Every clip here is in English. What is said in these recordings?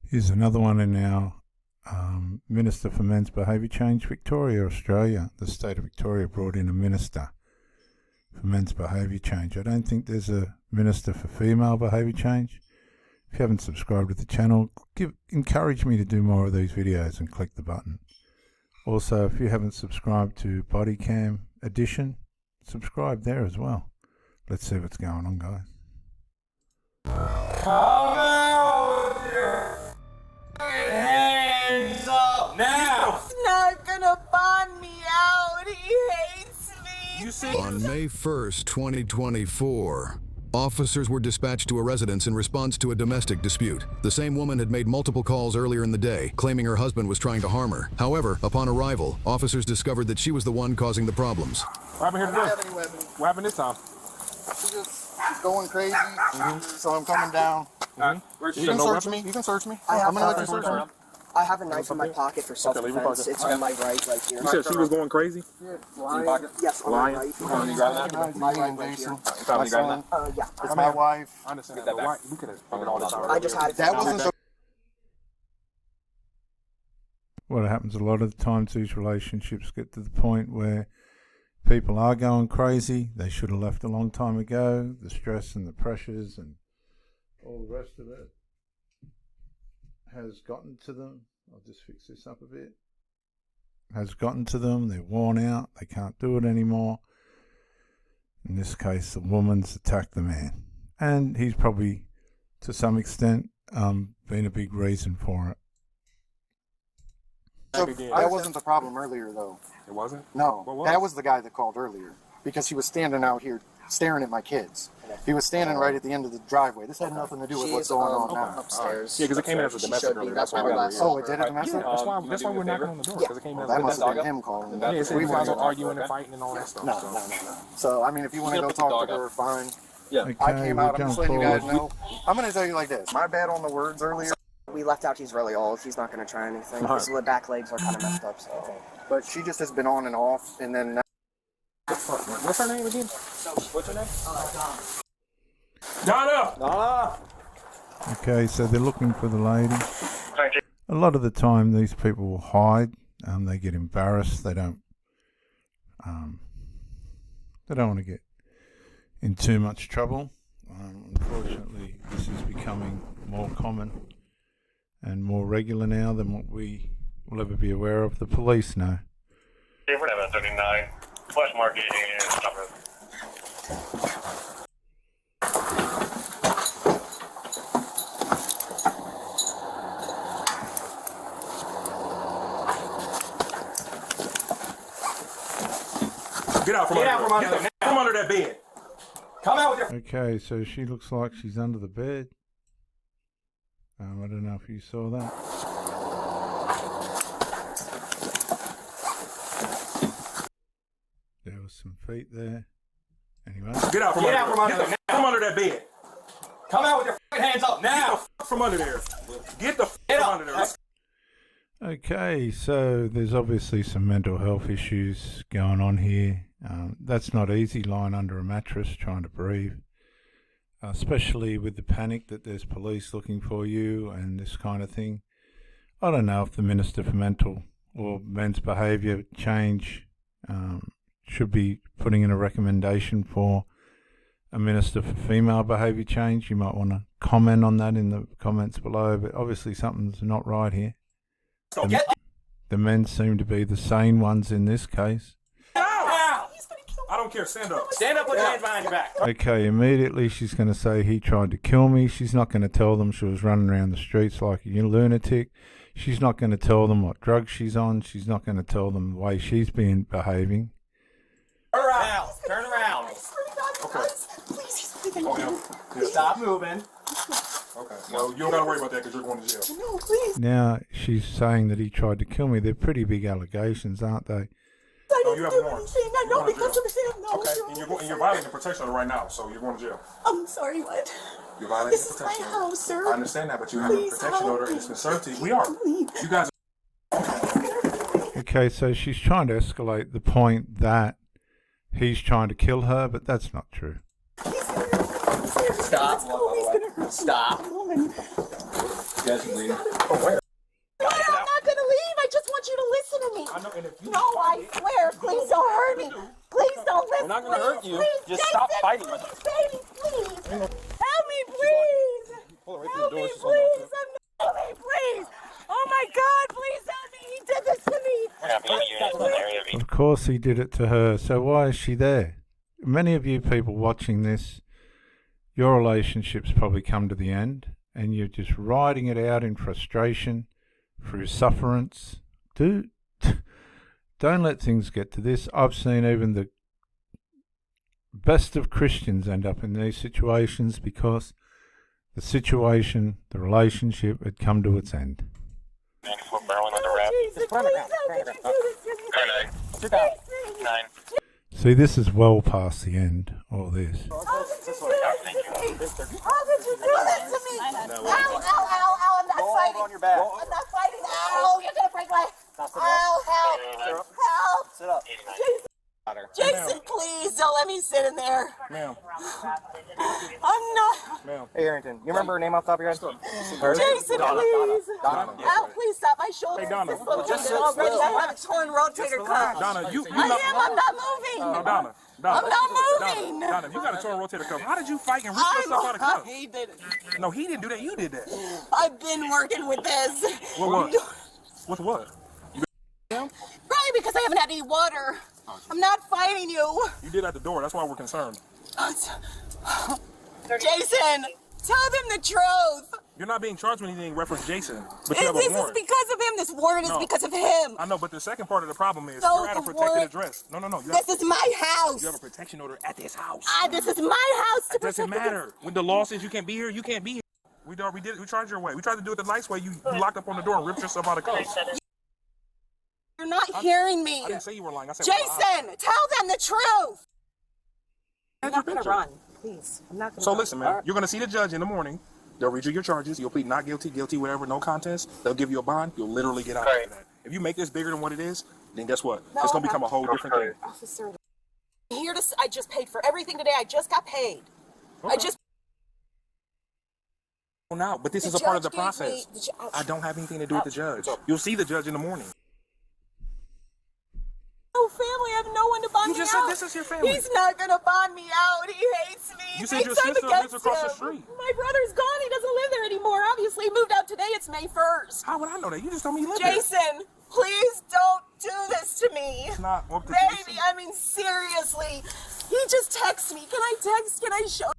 Here's another one in our Minister for Men's Behaviour Change, Victoria, Australia. The state of Victoria brought in a minister for men's behaviour change. I don't think there's a minister for female behaviour change. If you haven't subscribed to the channel, encourage me to do more of these videos and click the button. Also, if you haven't subscribed to Body Cam Edition, subscribe there as well. Let's see what's going on, guys. Hands up now! He's not gonna bond me out. He hates me. You see? On May 1st, 2024, officers were dispatched to a residence in response to a domestic dispute. The same woman had made multiple calls earlier in the day, claiming her husband was trying to harm her. However, upon arrival, officers discovered that she was the one causing the problems. What happened here today? I don't have any weapons. What happened this time? She's going crazy, so I'm coming down. You can search me. You can search me. I'm gonna let you search me. I have a knife in my pocket for self-defense. It's on my right here. You said she was going crazy? Yes, on my right. My name is Jason. My son. Yeah. It's my wife. I understand that. Why? We could have figured all this out. I just had it. That wasn't so. What happens a lot of the times, these relationships get to the point where people are going crazy. They should have left a long time ago. The stress and the pressures and all the rest of it has gotten to them. I'll just fix this up a bit. Has gotten to them. They're worn out. They can't do it anymore. In this case, the woman's attacked the man. And he's probably, to some extent, been a big reason for it. So that wasn't the problem earlier, though. It wasn't? No, What was? that was the guy that called earlier because he was standing out here staring at my kids. He was standing right at the end of the driveway. This had nothing to do with what's going on now. Upstairs. Yeah, because it came in as a domestic earlier. That's why we got it. Oh, it did it domestic? That's why we're knocking on the door, because it came in as a That must domestic. have been him calling. Yeah, it said you guys were arguing and fighting and all that stuff. No. So, I mean, if you want to go talk to her, fine. Okay, I came out, I'm just letting you guys forward. know. I'm going to tell you like this. My bad on the words earlier. We left out he's really old. He's not going to try anything. His back legs are kind of messed up. So. But she just has been on and off, and then... What's her name again? What's her name? Donna! Okay, so they're looking for the lady. A lot of the time, these people will hide. They get embarrassed. They don't want to get in too much trouble. Unfortunately, this is becoming more common and more regular now than what we will ever be aware of. The police know. 39. Flash market and stop it. Get out from under that bed. Come out with your... Okay, so she looks like she's under the bed. I don't know if you saw that. There was some feet there. Anyway. Get out from under that bed. Come out with your hands up now. Get the from under there. Get the from under there. Okay, so there's obviously some mental health issues going on here. That's not easy, lying under a mattress trying to breathe, especially with the panic that there's police looking for you and this kind of thing. I don't know if the Minister for Mental or Men's Behaviour Change should be putting in a recommendation for a Minister for Female Behaviour Change. You might want to comment on that in the comments below, but obviously something's not right here. The men seem to be the sane ones in this case. I don't care. Stand up. Stand up with your hands behind your back. Okay, immediately she's going to say he tried to kill me. She's not going to tell them she was running around the streets like a lunatic. She's not going to tell them what drugs she's on. She's not going to tell them the way she's been behaving. Turn around. Turn around. Okay. Okay. Stop moving. Okay. Well, you don't got to worry about that because you're going to jail. No, please. Now she's saying that he tried to kill me. They're pretty big allegations, aren't they? I No, didn't you have do warrants. anything. I know because of him. No, Okay. And you're violating the protection order right now, so you're going to jail. I'm sorry, what? You're violating This the is my protection order. house, sir. I understand that, but you have a Please protection help order and me. it's been served to you. We are. You guys Okay, so she's trying to escalate the point that he's trying to kill her, but that's not true. Stop. He's gonna hurt me. Stop. Woman. designated. Oh, where? No, I'm not gonna leave. I just want you to listen to me. I know, and if you No, I swear. Please don't hurt me. Please don't listen. We're not gonna hurt you. Please, Just Jason, stop fighting with please, us. baby, please. Help me, please. Pull her right through Help the me, door. She's holding on to please. Help me, please. Oh my God, please help me. He did this to me. We're gonna be units in the area. Of course he did it to her, so why is she there? Many of you people watching this, your relationship's probably come to the end, and you're just riding it out in frustration, through sufferance. Don't let things get to this. I've seen even the best of Christians end up in these situations because the situation, the relationship had come to its end. 94 Berwyn on the REV. Jesus, please, how could you do this to me? Car 9. Sit down. 9. See, this is well past the end, all this. How could you do this to me? How could you do this to me? Ow, ow, ow, ow, I'm not fighting. on your back. I'm not fighting. Ow, you're gonna break my... Ow, help. Help. Sit up. Jason, please don't let me sit in there. Ma'am. I'm not... Ma'am. Hey, Arrington, you remember her name off the top of your head? Jason, please. Donna. Ow, please stop my shoulder. Hey, Donna. This little Just kid already. I have a torn rotator cuff. Donna, you I know. am. I'm not moving. No, Donna. I'm not moving. Donna, you got a torn rotator cuff. How did you fight and rip yourself out of cuff? He did it. No, he didn't do that. You did that. I've been working with this. With what? With what? Probably because I haven't had any water. I'm not fighting you. You did at the door. That's why we're concerned. Jason, tell them the truth. You're not being charged with anything reference Jason, but you have a This is warrant. because of him. This warrant is No. because of him. I know, but the second part of the problem is No, you're at a the protected warrant- address. No. You This is my house. have a protection order at this house. This is my house to It doesn't protect matter. When the law says you can't be here, you can't be here. We charged your way. We tried to do it the nice way. You locked up on the door and ripped yourself out of cuffs. You're not hearing me. I didn't say you were lying. I said Jason, tell them the truth. I'm not gonna run, please. I'm not gonna So listen, man. You're gonna see the judge in the morning. They'll read you your charges. You'll plead not guilty, guilty, whatever, no contest. They'll give you a bond. You'll literally get out after that. If you make this bigger than what it is, then guess what? It's gonna become a whole different thing. Officer, here to. I just paid for everything today. I just got paid. Okay. I just. Now, but this The is a part of the judge gave process. me- the ju- I don't have anything to do with the judge. You'll see the judge in the morning. No family. I have no one to bond You me just said out. this is your family. He's not gonna bond me out. He hates me. You said He your thinks I'm sister lives against across the him. street. My brother's gone. He doesn't live there anymore. Obviously, he moved out today. It's May 1st. How would I know that? You just told me you lived there. Jason, please don't do this to me. It's not up to Baby, Jason. I mean, seriously. He just texts me. Can I text? Can I show?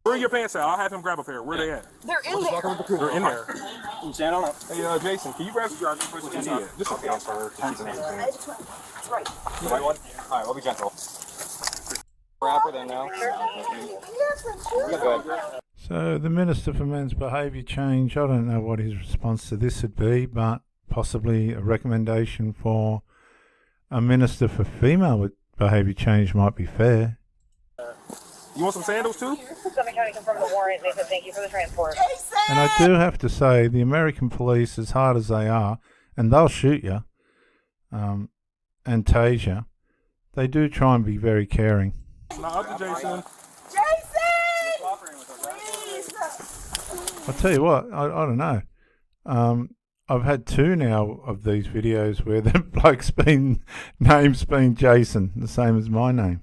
Where are your pants at? I'll have him grab a pair. Where they at? They're in there. They're in there. Stand on up. Hey, Jason, can you grab some charges? What you need? Just a pair. That's right. All right, we'll be gentle. Wrapper then now. Good. So the Minister for Men's Behaviour Change, I don't know what his response to this would be, but possibly a recommendation for a Minister for Female Behaviour Change might be fair. You want some sandals too? Summit County confirmed the warrant. They said thank you for the transport. Jason! And I do have to say, the American police, as hard as they are, and they'll shoot you and tase you, they do try and be very caring. It's not up to Jason. Jason! Please! I'll tell you what, I don't know. I've had two now of these videos where the bloke's name's been Jason, the same as my name.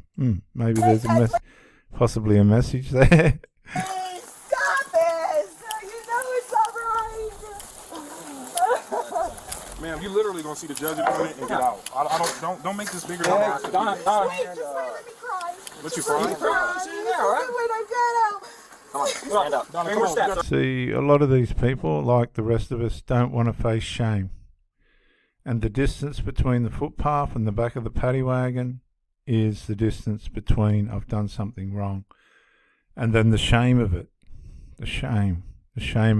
Maybe there's possibly a message there. Please stop this! You know it's all right. Ma'am, you literally gonna see the judge in a minute and get out. Don't make this bigger than it is. Wait, just let me cry. Let you cry? Wait, I get out. Come on, stand up. Donna, come on. You gotta- See, a lot of these people, like the rest of us, don't want to face shame. And the distance between the footpath and the back of the paddy wagon is the distance between I've done something wrong and then the shame of it. The shame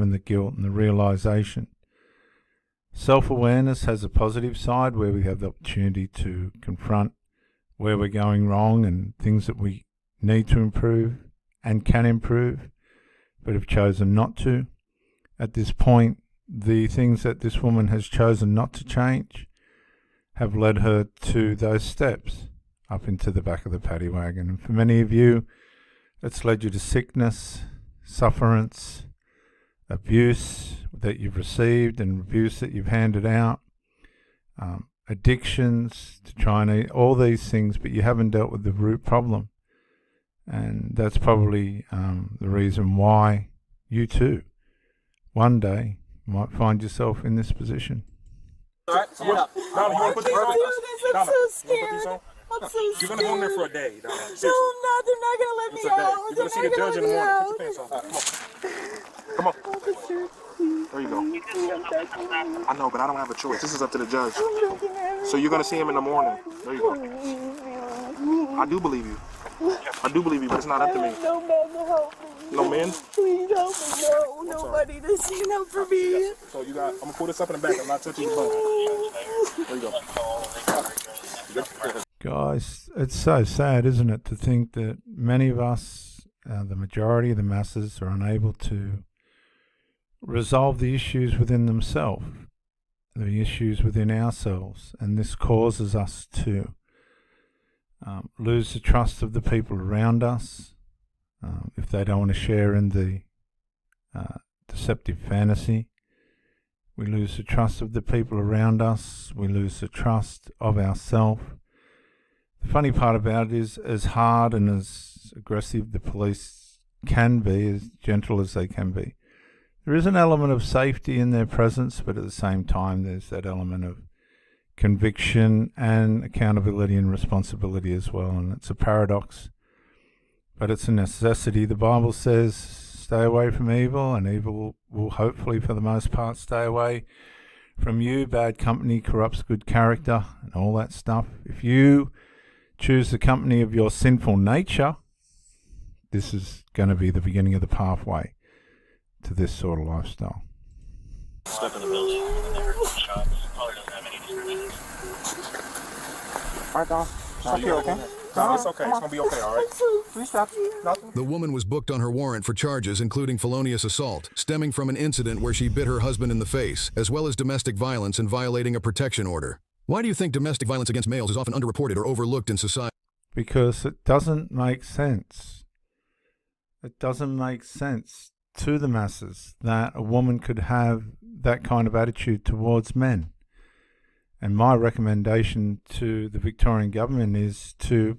and the guilt and the realization. Self-awareness has a positive side where we have the opportunity to confront where we're going wrong and things that we need to improve and can improve, but have chosen not to. At this point, the things that this woman has chosen not to change have led her to those steps up into the back of the paddy wagon. And for many of you, it's led you to sickness, sufferance, abuse, that you've received and abuse that you've handed out, addictions to try and eat, all these things, but you haven't dealt with the root problem. And that's probably the reason why you too, one day, might find yourself in this position. All right, so Donna, you want to put these on? I'm so scared. I'm so scared. You're going to go in there for a day, Donna. No, I'm not. They're not going to let me out. You're going to see the judge in the morning. Put your pants on. Come on. There you go. I know, but I don't have a choice. This is up to the judge. So you're going to see him in the morning. There you go. I do believe you. I do believe you, but it's not up to me. No men to help me. No men? Please help me. No, nobody to stand up for me. So you got, I'm going to pull this up in the back. I'm not touching your butt. There you go. Guys, it's so sad, isn't it, to think that many of us, the majority of the masses, are unable to resolve the issues within themselves, the issues within ourselves, and this causes us to lose the trust of the people around us if they don't want to share in the deceptive fantasy. We lose the trust of the people around us. We lose the trust of ourselves. The funny part about it is, as hard and as aggressive the police can be, as gentle as they can be, there is an element of safety in their presence, but at the same time there's that element of conviction and accountability and responsibility as well. And it's a paradox, but it's a necessity. The Bible says, stay away from evil, and evil will hopefully, for the most part, stay away from you. Bad company corrupts good character and all that stuff. If you choose the company of your sinful nature, this is going to be the beginning of the pathway to this sort of lifestyle. Step in the building. Shots. Probably doesn't have any descriptions. All right, Don. Stop here, okay? No, it's okay. It's going to be okay, all right? Please stop. Nothing. The woman was booked on her warrant for charges including felonious assault, stemming from an incident where she bit her husband in the face, as well as domestic violence and violating a protection order. Why do you think domestic violence against males is often underreported or overlooked in society? Because it doesn't make sense. It doesn't make sense to the masses that a woman could have that kind of attitude towards men. And my recommendation to the Victorian government is to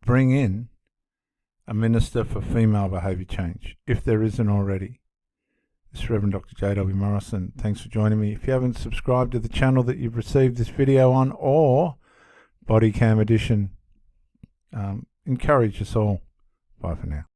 bring in a minister for female behaviour change, if there isn't already. This is Reverend Dr. J.W. Morrison. Thanks for joining me. If you haven't subscribed to the channel that you've received this video on, or Body Cam Edition, encourage us all. Bye for now.